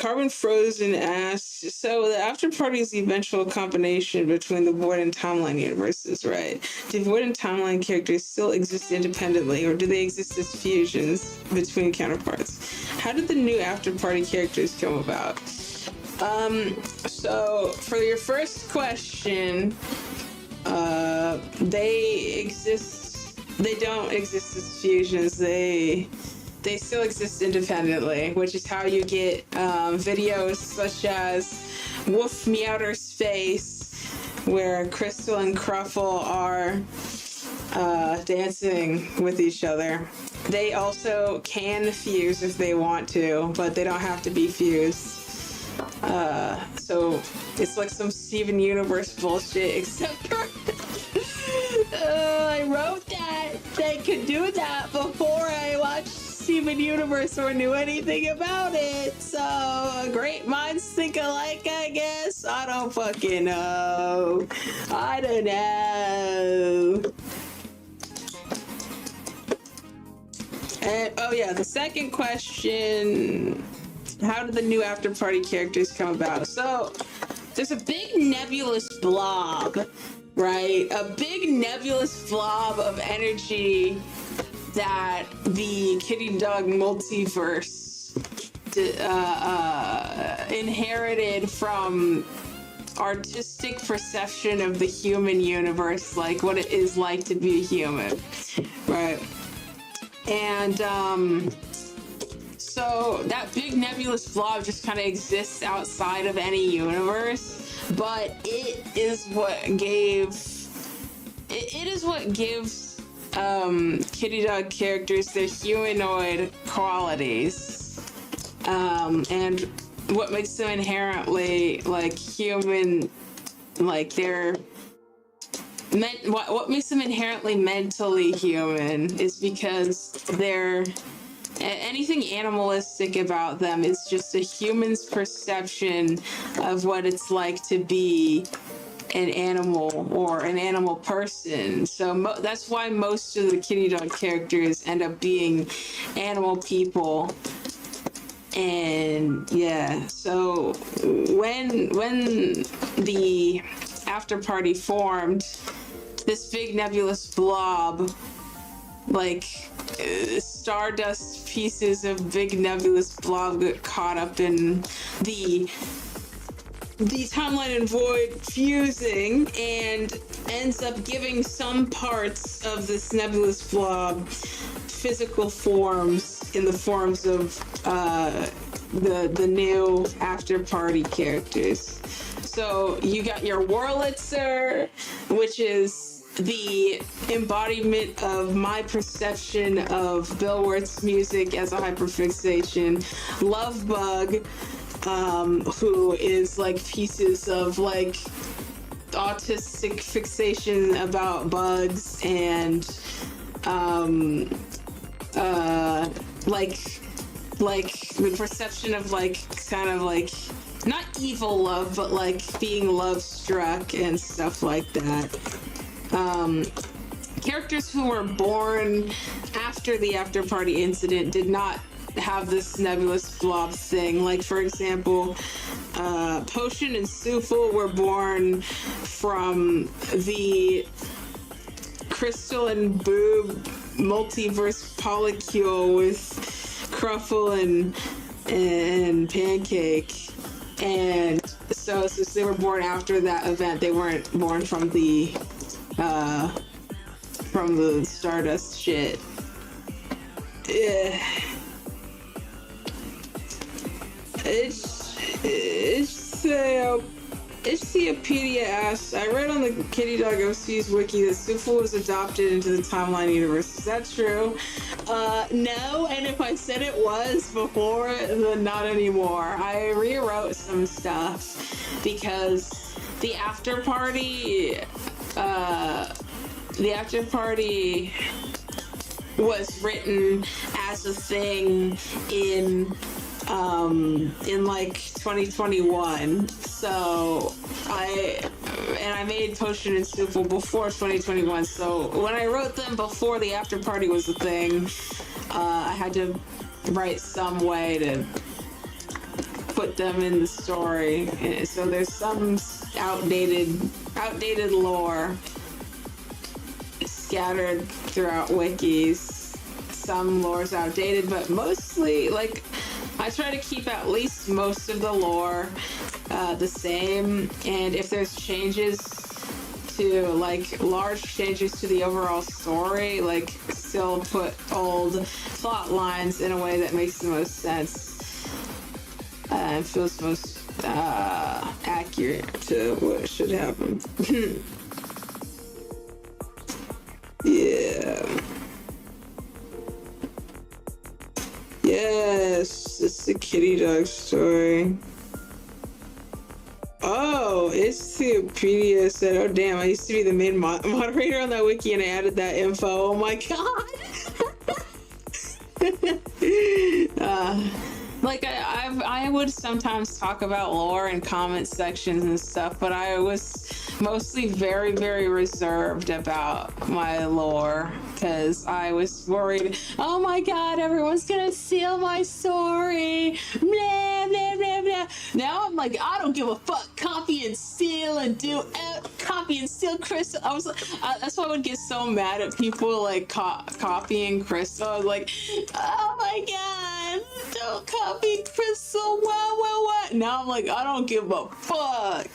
Carbon Frozen asks, so the after party is the eventual combination between the Void and Timeline universes, right? Do Void and Timeline characters still exist independently, or do they exist as fusions between counterparts? How did the new after party characters come about? So for your first question, they don't exist as fusions. They still exist independently, which is how you get videos such as Wolf Meowder's Space, where Crystal and Cruffle are dancing with each other. They also can fuse if they want to, but they don't have to be fused. So it's like some Steven Universe bullshit, except for I wrote that they could do that before I watched Steven Universe or knew anything about it. So great minds think alike, I guess. I don't fucking know. I don't know. And oh yeah, the second question, how did the new after party characters come about? So there's a big nebulous blob, right? A big nebulous blob of energy that the Kittydog multiverse inherited from artistic perception of the human universe, like what it is like to be a human, right? And so that big nebulous blob just kind of exists outside of any universe, but it is what gives Kittydog characters their humanoid qualities, and what makes them inherently like human, like what makes them inherently mentally human is because they're anything animalistic about them is just a human's perception of what it's like to be an animal or an animal person. So that's why most of the Kittydog characters end up being animal people. And yeah, so when the after party formed, this big nebulous blob, like stardust pieces of big nebulous blob, get caught up in the timeline and void fusing and ends up giving some parts of this nebulous blob physical forms in the forms of the new after party characters. So you got your Wurlitzer, which is the embodiment of my perception of Bill Wirth's music as a hyperfixation. Lovebug, who is like pieces of like autistic fixation about bugs and like the perception of like kind of like not evil love, but like being love struck and stuff like that. Characters who were born after the after party incident did not have this nebulous blob thing. Like, for example, Potion and Sufle were born from the Crystal and Boob multiverse polycule with Cruffle and Pancake. And so since they were born after that event, they weren't born from the Stardust shit. Ichthyopia asks, I read on the Kittydog OC's wiki that Sufle was adopted into the timeline universe. Is that true? No, and if I said it was before, then not anymore. I rewrote some stuff because the after party was written as a thing in like 2021. So I made Potion and Sufle before 2021. So when I wrote them before the after party was a thing, I had to write some way to put put them in the story. So there's some outdated lore scattered throughout wikis. Some lore's outdated, but mostly, like, I try to keep at least most of the lore the same, and if there's changes to, like, large changes to the overall story, like, still put old plot lines in a way that makes the most sense and feels most accurate to what should happen. Yeah. Yes, it's the Kittydog story. Oh, it's Theopedia said, oh damn, I used to be the main moderator on that wiki and I added that info. Oh my god. Like I would sometimes talk about lore in comment sections and stuff, but I was mostly very, very reserved about my lore because I was worried, oh my god, everyone's gonna steal my story, blah blah blah blah. Now I'm like, I don't give a fuck, copy and steal Crystal. I was that's why I would get so mad at people like copying Crystal. I was like, oh my god, don't copy Crystal, what. Now I'm like, I don't give a fuck.